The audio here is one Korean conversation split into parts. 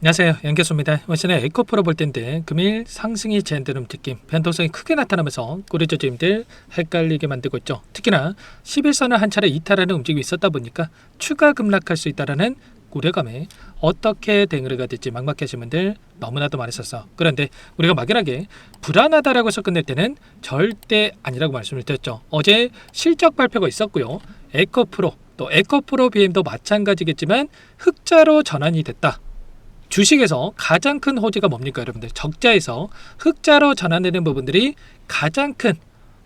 안녕하세요, 양교수입니다. 이번 시간에 에코프로 볼 텐데 금일 상승이 제한되는 움직임, 변동성이 크게 나타나면서 꼬리조짐들 헷갈리게 만들고 있죠. 특히나 11선을 한 차례 이탈하는 움직임이 있었다 보니까 추가 급락할 수 있다는 우려감에 어떻게 대응을 해야 될지 막막하신 분들 너무나도 많으셨어. 그런데 우리가 막연하게 불안하다라고 해서 끝낼 때는 절대 아니라고 말씀을 드렸죠. 어제 실적 발표가 있었고요. 에코프로 또 에코프로 BM도 마찬가지겠지만 흑자로 전환이 됐다. 주식에서 가장 큰 호재가 뭡니까 여러분들? 적자에서 흑자로 전환되는 부분들이 가장 큰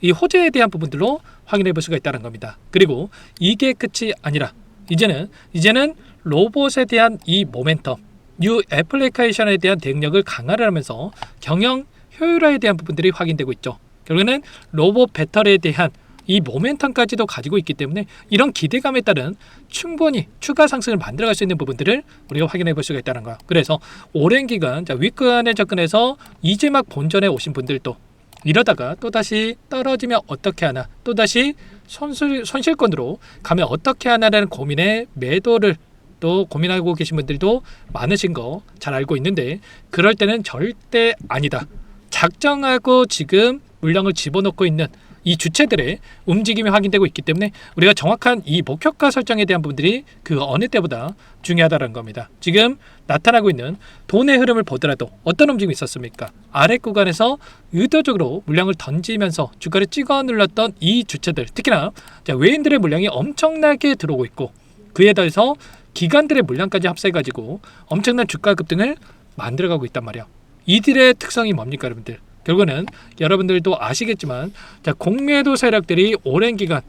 이 호재에 대한 부분들로 확인해 볼 수가 있다는 겁니다. 그리고 이게 끝이 아니라 이제는 로봇에 대한 이 모멘텀, 뉴 애플리케이션에 대한 대응력을 강화를 하면서 경영 효율화에 대한 부분들이 확인되고 있죠. 결국에는 로봇 배터리에 대한 이 모멘텀까지도 가지고 있기 때문에 이런 기대감에 따른 충분히 추가 상승을 만들어갈 수 있는 부분들을 우리가 확인해 볼 수가 있다는 거야. 그래서 오랜 기간 윗구간에 접근해서 이제 막 본전에 오신 분들도 이러다가 또다시 떨어지면 어떻게 하나, 또다시 손실권으로 가면 어떻게 하나라는 고민에 매도를 또 고민하고 계신 분들도 많으신 거 잘 알고 있는데, 그럴 때는 절대 아니다. 작정하고 지금 물량을 집어넣고 있는 이 주체들의 움직임이 확인되고 있기 때문에 우리가 정확한 이 목표가 설정에 대한 부분들이 그 어느 때보다 중요하다는 겁니다. 지금 나타나고 있는 돈의 흐름을 보더라도 어떤 움직임이 있었습니까? 아래 구간에서 의도적으로 물량을 던지면서 주가를 찍어 눌렀던 이 주체들, 특히나 외인들의 물량이 엄청나게 들어오고 있고 그에 더해서 기관들의 물량까지 합세해가지고 엄청난 주가 급등을 만들어가고 있단 말이야. 이들의 특성이 뭡니까 여러분들? 결국은 여러분들도 아시겠지만 공매도 세력들이 오랜 기간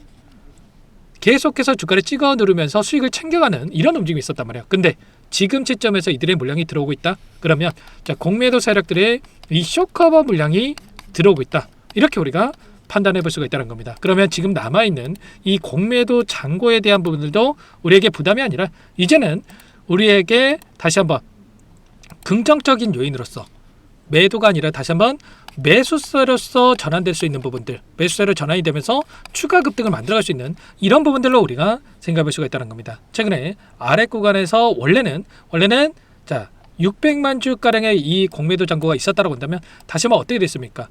계속해서 주가를 찍어 누르면서 수익을 챙겨가는 이런 움직임이 있었단 말이야. 근데 지금 시점에서 이들의 물량이 들어오고 있다. 그러면 공매도 세력들의 이 쇼커버 물량이 들어오고 있다. 이렇게 우리가 판단해 볼 수가 있다는 겁니다. 그러면 지금 남아있는 이 공매도 잔고에 대한 부분들도 우리에게 부담이 아니라 이제는 우리에게 다시 한번 긍정적인 요인으로서 매도가 아니라 다시 한번 매수세로서 전환될 수 있는 부분들, 매수세로 전환이 되면서 추가 급등을 만들어갈 수 있는 이런 부분들로 우리가 생각해 볼 수가 있다는 겁니다. 최근에 아래 구간에서 원래는 600만 주가량의 이 공매도 잔고가 있었다고 한다면 다시 한번 어떻게 됐습니까?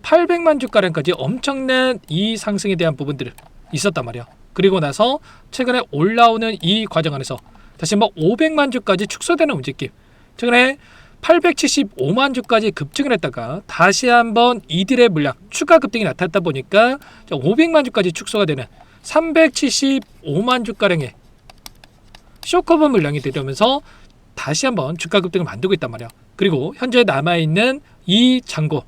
800만 주가량까지 엄청난 이 상승에 대한 부분들을 있었단 말이야. 그리고 나서 최근에 올라오는 이 과정 안에서 다시 한번 500만 주까지 축소되는 움직임, 최근에 875만 주까지 급증을 했다가 다시 한번 이들의 물량 추가 급등이 나타났다 보니까 500만 주까지 축소가 되는 375만 주가량의 쇼커버 물량이 되면서 다시 한번 주가 급등을 만들고 있단 말이야. 그리고 현재 남아있는 이 잔고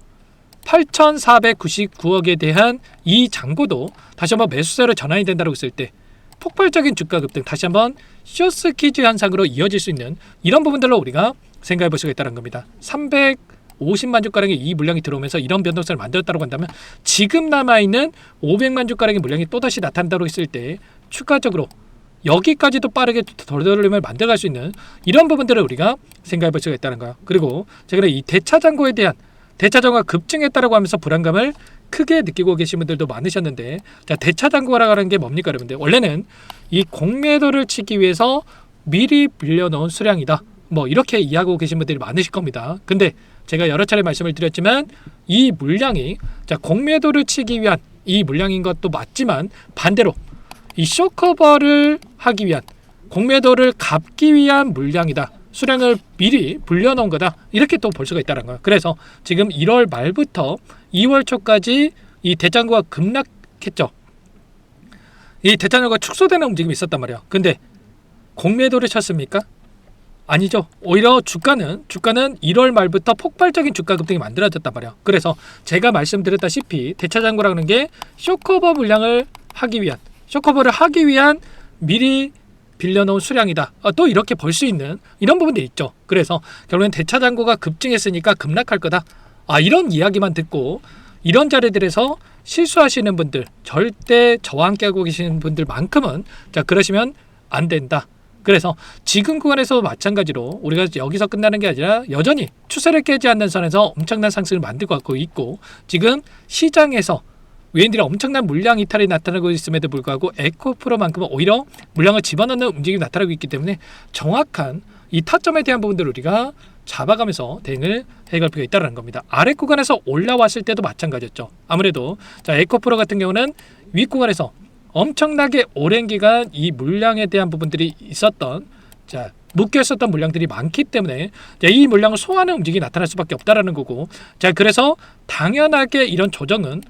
8,499억에 대한 이 잔고도 다시 한번 매수세로 전환이 된다고 했을 때 폭발적인 주가 급등, 다시 한번 쇼스퀴즈 현상으로 이어질 수 있는 이런 부분들로 우리가 생각해 볼 수가 있다는 겁니다. 350만 주가량의 이 물량이 들어오면서 이런 변동성을 만들었다고 한다면 지금 남아있는 500만 주가량의 물량이 또다시 나타난다고 했을 때 추가적으로 여기까지도 빠르게 돌돌림을 만들어갈 수 있는 이런 부분들을 우리가 생각해 볼 수가 있다는 거야. 그리고 제가 이 대차잔고에 대한 대차잔고가 급증했다고 하면서 불안감을 크게 느끼고 계신 분들도 많으셨는데, 대차잔고라고 하는 게 뭡니까 여러분들? 원래는 이 공매도를 치기 위해서 미리 빌려놓은 수량이다, 뭐 이렇게 이해하고 계신 분들이 많으실 겁니다. 근데 제가 여러 차례 말씀을 드렸지만 이 물량이 공매도를 치기 위한 이 물량인 것도 맞지만 반대로 이 쇼커버를 하기 위한 공매도를 갚기 위한 물량이다, 수량을 미리 불려놓은 거다, 이렇게 또 볼 수가 있다는 거야. 그래서 지금 1월 말부터 2월 초까지 이 대장고가 급락했죠. 이 대장고가 축소되는 움직임이 있었단 말이야. 근데 공매도를 쳤습니까? 아니죠. 오히려 주가는 1월 말부터 폭발적인 주가 급등이 만들어졌단 말이야. 그래서 제가 말씀드렸다시피 대차잔고라는 게 쇼커버 물량을 하기 위한, 쇼커버를 하기 위한 미리 빌려놓은 수량이다, 또 이렇게 볼 수 있는 이런 부분들이 있죠. 그래서 결국엔 대차잔고가 급증했으니까 급락할 거다, 이런 이야기만 듣고 이런 자리들에서 실수하시는 분들, 절대 저와 함께 하고 계시는 분들만큼은 그러시면 안 된다. 그래서 지금 구간에서 마찬가지로 우리가 여기서 끝나는 게 아니라 여전히 추세를 깨지 않는 선에서 엄청난 상승을 만들고 갖고 있고, 지금 시장에서 외인들이 엄청난 물량 이탈이 나타나고 있음에도 불구하고 에코프로만큼은 오히려 물량을 집어넣는 움직임이 나타나고 있기 때문에 정확한 이 타점에 대한 부분들을 우리가 잡아가면서 대응을 해갈 필요가 있다는 겁니다. 아래 구간에서 올라왔을 때도 마찬가지였죠. 아무래도 자 에코프로 같은 경우는 윗 구간에서 엄청나게 오랜 기간 이 물량에 대한 부분들이 있었던 자 묶여 있었던 물량들이 많기 때문에 자, 이 물량을 소화하는 움직임이 나타날 수밖에 없다라는 거고, 자 그래서 당연하게 이런 조정은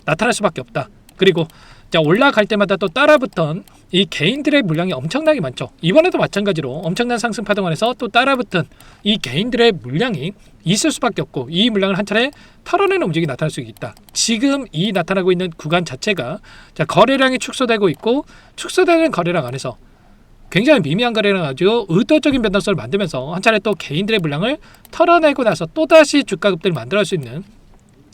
나타날 수밖에 없다. 그리고 자 올라갈 때마다 또 따라붙던 이 개인들의 물량이 엄청나게 많죠. 이번에도 마찬가지로 엄청난 상승 파동 안에서 또 따라붙은 이 개인들의 물량이 있을 수밖에 없고, 이 물량을 한 차례 털어내는 움직임이 나타날 수 있다. 지금 이 나타나고 있는 구간 자체가 자 거래량이 축소되고 있고, 축소되는 거래량 안에서 굉장히 미미한 거래량 가지고 의도적인 변동성을 만들면서 한 차례 또 개인들의 물량을 털어내고 나서 또다시 주가 급등을 만들어낼 수 있는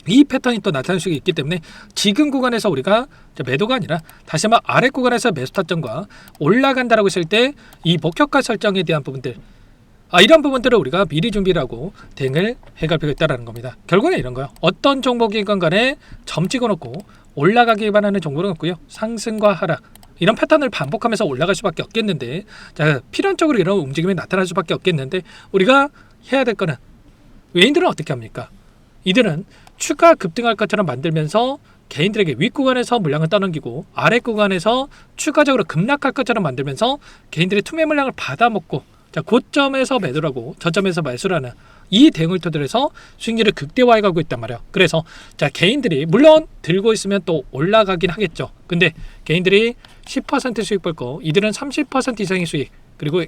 이 패턴이 또 나타날 수 있기 때문에 지금 구간에서 우리가 매도가 아니라 다시 한번 아래 구간에서 매수 타점과 올라간다라고 했을 때 이 목표가 설정에 대한 부분들, 이런 부분들을 우리가 미리 준비를 하고 대응을 해갈 필요가 있다는 겁니다. 결국은 이런 거예요. 어떤 종목이건 간에 점 찍어놓고 올라가기만 하는 종목은 없고요. 상승과 하락 이런 패턴을 반복하면서 올라갈 수밖에 없겠는데, 자 필연적으로 이런 움직임이 나타날 수밖에 없겠는데, 우리가 해야 될 거는 외인들은 어떻게 합니까? 이들은 추가 급등할 것처럼 만들면서 개인들에게 윗 구간에서 물량을 떠넘기고 아래 구간에서 추가적으로 급락할 것처럼 만들면서 개인들의 투매 물량을 받아먹고, 자 고점에서 매도를 하고 저점에서 매수를 하는 이 대응을 토대로 해서 수익률을 극대화해 가고 있단 말이에요. 그래서 자 개인들이 물론 들고 있으면 또 올라가긴 하겠죠. 근데 개인들이 10% 수익 볼 거, 이들은 30% 이상의 수익, 그리고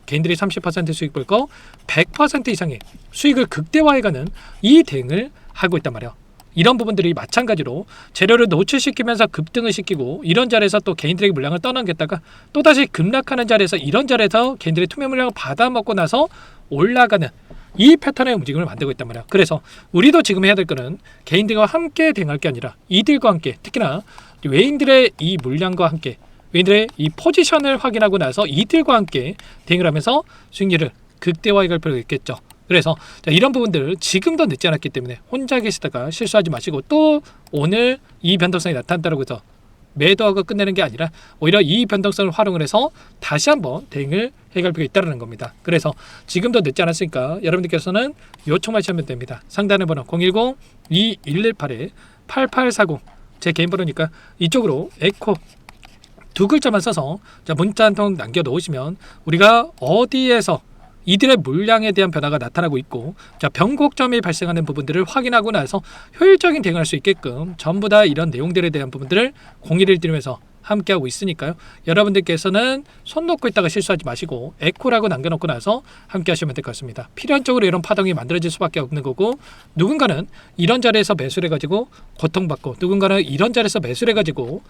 개인들이 30% 수익 볼 거 100% 이상의 수익을 극대화해가는 이 대응을 하고 있단 말이에요. 이런 부분들이 마찬가지로 재료를 노출시키면서 급등을 시키고, 이런 자리에서 또 개인들에게 물량을 떠넘겼다가 또다시 급락하는 자리에서 이런 자리에서 개인들의 투매 물량을 받아먹고 나서 올라가는 이 패턴의 움직임을 만들고 있단 말이에요. 그래서 우리도 지금 해야 될 거는 개인들과 함께 대응할 게 아니라 이들과 함께, 특히나 외인들의 이 물량과 함께 외인들의 이 포지션을 확인하고 나서 이들과 함께 대응을 하면서 수익률을 극대화해 갈 필요가 있겠죠. 그래서 자, 이런 부분들을 지금도 늦지 않았기 때문에 혼자 계시다가 실수하지 마시고, 또 오늘 이 변동성이 나타난다고 해서 매도하고 끝내는 게 아니라 오히려 이 변동성을 활용을 해서 다시 한번 대응을 해갈 필요가 있다는 겁니다. 그래서 지금도 늦지 않았으니까 여러분들께서는 요청하시면 됩니다. 상단의 번호 010-2118-8840 제 개인 번호니까 이쪽으로 에코 두 글자만 써서 자 문자 한 통 남겨 놓으시면 우리가 어디에서 이들의 물량에 대한 변화가 나타나고 있고, 자 변곡점이 발생하는 부분들을 확인하고 나서 효율적인 대응할 수 있게끔 전부 다 이런 내용들에 대한 부분들을 공유를 드리면서 함께하고 있으니까요. 여러분들께서는 손 놓고 있다가 실수하지 마시고 에코라고 남겨놓고 나서 함께 하시면 될 것 같습니다. 필연적으로 이런 파동이 만들어질 수밖에 없는 거고, 누군가는 이런 자리에서 매수를 해가지고 고통받고, 누군가는 이런 자리에서 매수를 해가지고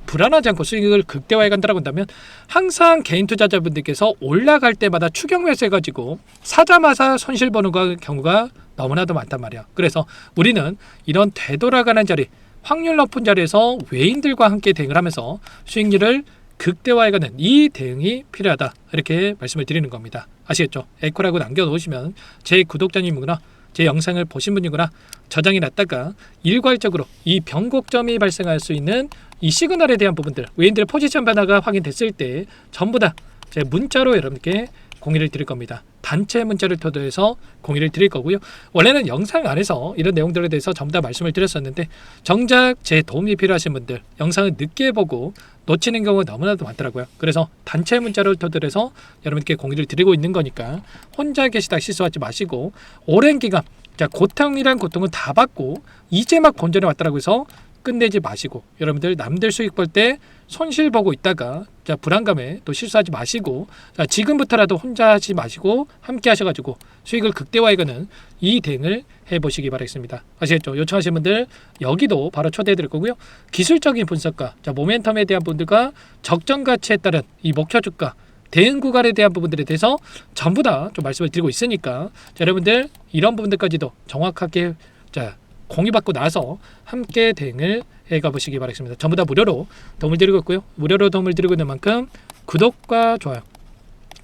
불안하지 않고 수익을 극대화해 간다고 한다면, 항상 개인 투자자분들께서 올라갈 때마다 추격 매수해가지고 사자마자 손실 보는 경우가 너무나도 많단 말이야. 그래서 우리는 이런 되돌아가는 자리, 확률 높은 자리에서 외인들과 함께 대응을 하면서 수익률을 극대화해가는 이 대응이 필요하다, 이렇게 말씀을 드리는 겁니다. 아시겠죠? 에코라고 남겨놓으시면 제 구독자님이구나, 제 영상을 보신 분이구나, 저장이 났다가 일괄적으로 이 변곡점이 발생할 수 있는 이 시그널에 대한 부분들, 외인들의 포지션 변화가 확인됐을 때 전부 다 제 문자로 여러분께 공유를 드릴 겁니다. 단체 문자를 토대해서 공유를 드릴 거고요. 원래는 영상 안에서 이런 내용들에 대해서 전부 다 말씀을 드렸었는데, 정작 제 도움이 필요하신 분들 영상을 늦게 보고 놓치는 경우가 너무나도 많더라고요. 그래서 단체 문자를 토대해서 여러분께 공유를 드리고 있는 거니까 혼자 계시다 실수하지 마시고, 오랜 기간 자 고통이란 고통은 다 받고 이제 막 본전에 왔다라고 해서 끝내지 마시고, 여러분들 남들 수익 볼 때 손실 보고 있다가 자 불안감에 또 실수하지 마시고, 자 지금부터라도 혼자 하지 마시고 함께 하셔가지고 수익을 극대화해가는 이 대응을 해보시기 바라겠습니다. 아시겠죠? 요청하신 분들 여기도 바로 초대해드릴 거고요. 기술적인 분석과 자 모멘텀에 대한 분들과 적정 가치에 따른 이 목표 주가, 대응 구간에 대한 부분들에 대해서 전부 다 좀 말씀을 드리고 있으니까, 자, 여러분들 이런 부분들까지도 정확하게 자 공유받고 나서 함께 대응을 해가 보시기 바라겠습니다. 전부 다 무료로 도움을 드리고 있고요. 무료로 도움을 드리고 있는 만큼 구독과 좋아요,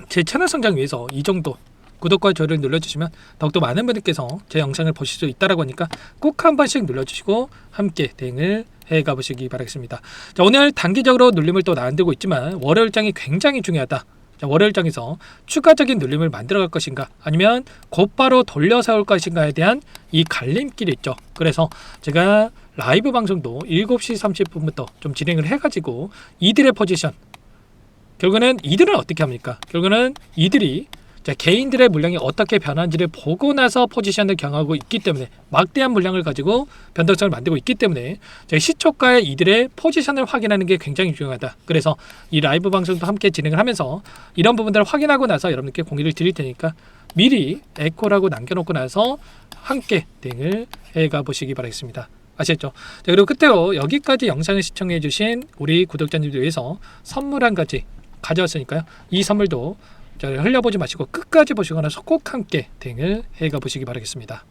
제 채널 성장 위해서 이 정도 구독과 좋아요를 눌러주시면 더욱더 많은 분들께서 제 영상을 보실 수 있다라고 하니까 꼭 한 번씩 눌러주시고 함께 대응을 해가 보시기 바라겠습니다. 자, 오늘 단기적으로 눌림을 또 만들고 있지만 월요일장이 굉장히 중요하다, 자, 월요일장에서 추가적인 눌림을 만들어갈 것인가 아니면 곧바로 돌려 세울 것인가에 대한 이 갈림길이 있죠. 그래서 제가 라이브 방송도 7시 30분부터 좀 진행을 해가지고 이들의 포지션, 결국은 이들은 어떻게 합니까? 결국은 이들이 개인들의 물량이 어떻게 변한지를 보고 나서 포지션을 경하고 있기 때문에 막대한 물량을 가지고 변동성을 만들고 있기 때문에 시초가의 이들의 포지션을 확인하는 게 굉장히 중요하다. 그래서 이 라이브 방송도 함께 진행을 하면서 이런 부분들을 확인하고 나서 여러분께 공유를 드릴 테니까 미리 에코라고 남겨놓고 나서 함께 대응을 해가 보시기 바라겠습니다. 아시겠죠? 자, 그리고 끝으로 여기까지 영상을 시청해 주신 우리 구독자님들 위해서 선물 한 가지 가져왔으니까요. 이 선물도 흘려보지 마시고 끝까지 보시거나 꼭 함께 대응을 해가 보시기 바라겠습니다.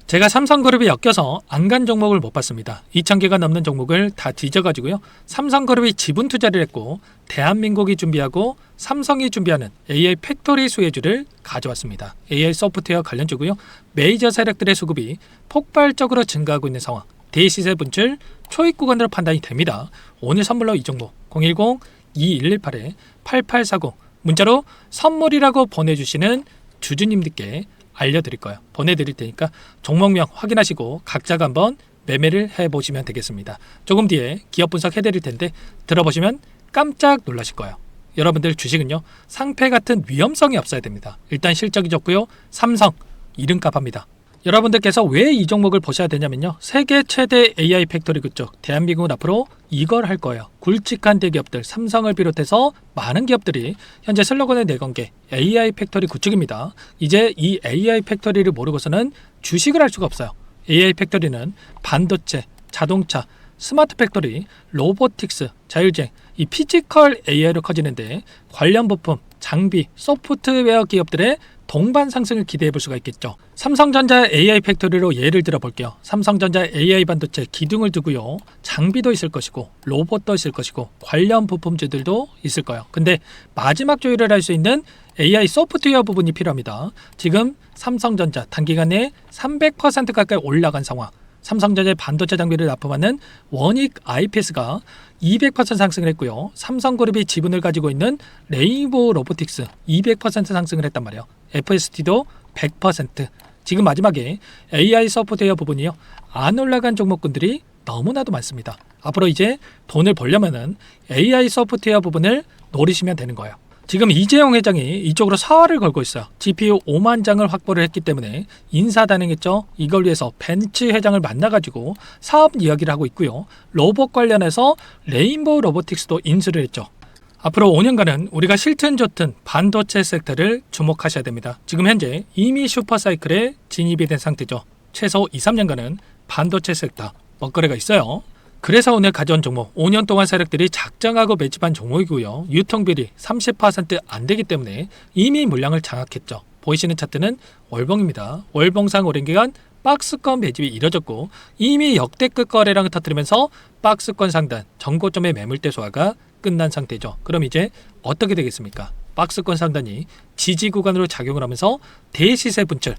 제가 삼성그룹에 엮여서 안 간 종목을 못 봤습니다. 2,000개가 넘는 종목을 다 뒤져가지고요. 삼성그룹이 지분 투자를 했고 대한민국이 준비하고 삼성이 준비하는 AI 팩토리 수혜주를 가져왔습니다. AI 소프트웨어 관련주고요. 메이저 세력들의 수급이 폭발적으로 증가하고 있는 상황. 대시세 분출 초입 구간으로 판단이 됩니다. 오늘 선물로 이 종목 010-2118-8840 문자로 선물이라고 보내주시는 주주님들께 알려드릴 거예요. 보내드릴 테니까 종목명 확인하시고 각자가 한번 매매를 해보시면 되겠습니다. 조금 뒤에 기업 분석 해드릴 텐데 들어보시면 깜짝 놀라실 거예요. 여러분들 주식은요, 상패 같은 위험성이 없어야 됩니다. 일단 실적이 좋고요. 삼성 이름값 합니다. 여러분들께서 왜 이 종목을 보셔야 되냐면요, 세계 최대 AI 팩토리 그쪽 대한민국은 앞으로 이걸 할 거예요. 굵직한 대기업들 삼성을 비롯해서 많은 기업들이 현재 슬로건을 내건 게 AI 팩토리 구축입니다. 이제 이 AI 팩토리를 모르고서는 주식을 할 수가 없어요. AI 팩토리는 반도체, 자동차, 스마트 팩토리, 로보틱스, 자율주행, 이 피지컬 AI로 커지는데 관련 부품, 장비, 소프트웨어 기업들의 동반 상승을 기대해 볼 수가 있겠죠. 삼성전자 AI 팩토리로 예를 들어 볼게요. 삼성전자 AI 반도체 기둥을 두고요. 장비도 있을 것이고 로봇도 있을 것이고 관련 부품주들도 있을 거예요. 근데 마지막 조율을 할 수 있는 AI 소프트웨어 부분이 필요합니다. 지금 삼성전자 단기간에 300% 가까이 올라간 상황. 삼성전자의 반도체 장비를 납품하는 원익 IPS가 200% 상승을 했고요. 삼성그룹이 지분을 가지고 있는 레인보우 로보틱스 200% 상승을 했단 말이에요. FST도 100%. 지금 마지막에 AI 소프트웨어 부분이요, 안 올라간 종목군들이 너무나도 많습니다. 앞으로 이제 돈을 벌려면은 AI 소프트웨어 부분을 노리시면 되는 거예요. 지금 이재용 회장이 이쪽으로 사활을 걸고 있어요. GPU 5만 장을 확보를 했기 때문에 인사단행했죠. 이걸 위해서 벤츠 회장을 만나가지고 사업 이야기를 하고 있고요. 로봇 관련해서 레인보우 로보틱스도 인수를 했죠. 앞으로 5년간은 우리가 싫든 좋든 반도체 섹터를 주목하셔야 됩니다. 지금 현재 이미 슈퍼사이클에 진입이 된 상태죠. 최소 2, 3년간은 반도체 섹터 먹거리가 있어요. 그래서 오늘 가져온 종목 5년 동안 세력들이 작정하고 매집한 종목이고요. 유통비율이 30% 안 되기 때문에 이미 물량을 장악했죠. 보이시는 차트는 월봉입니다. 월봉상 오랜 기간 박스권 매집이 이뤄졌고 이미 역대급 거래량을 터뜨리면서 박스권 상단 전고점의 매물대 소화가 끝난 상태죠. 그럼 이제 어떻게 되겠습니까? 박스권 상단이 지지 구간으로 작용을 하면서 대시세 분출,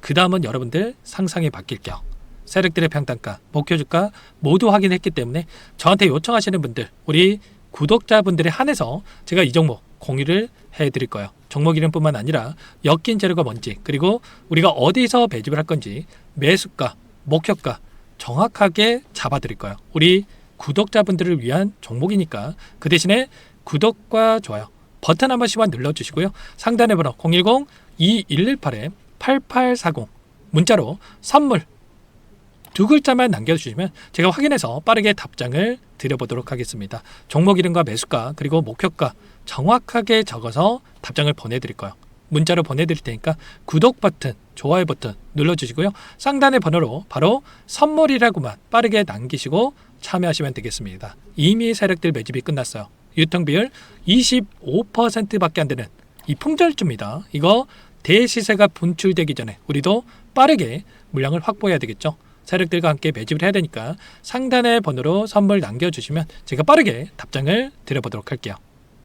그 다음은 여러분들 상상에 맡길게요. 세력들의 평단가, 목표주가 모두 확인했기 때문에 저한테 요청하시는 분들, 우리 구독자분들에 한해서 제가 이 종목 공유를 해드릴 거예요. 종목 이름뿐만 아니라 엮인 재료가 뭔지, 그리고 우리가 어디서 매집을 할 건지 매수가, 목표가 정확하게 잡아드릴 거예요. 우리 구독자분들을 위한 종목이니까 그 대신에 구독과 좋아요 버튼 한 번씩만 눌러주시고요. 상단의 번호 010-2118-8840 문자로 선물 두 글자만 남겨주시면 제가 확인해서 빠르게 답장을 드려보도록 하겠습니다. 종목 이름과 매수가 그리고 목표가 정확하게 적어서 답장을 보내드릴 거예요. 문자로 보내드릴 테니까 구독 버튼, 좋아요 버튼 눌러주시고요. 상단의 번호로 바로 선물이라고만 빠르게 남기시고 참여하시면 되겠습니다. 이미 세력들 매집이 끝났어요. 유통비율 25%밖에 안 되는 이 품절주입니다. 이거 대시세가 분출되기 전에 우리도 빠르게 물량을 확보해야 되겠죠. 세력들과 함께 매집을 해야 되니까 상단의 번호로 선물 남겨주시면 제가 빠르게 답장을 드려보도록 할게요.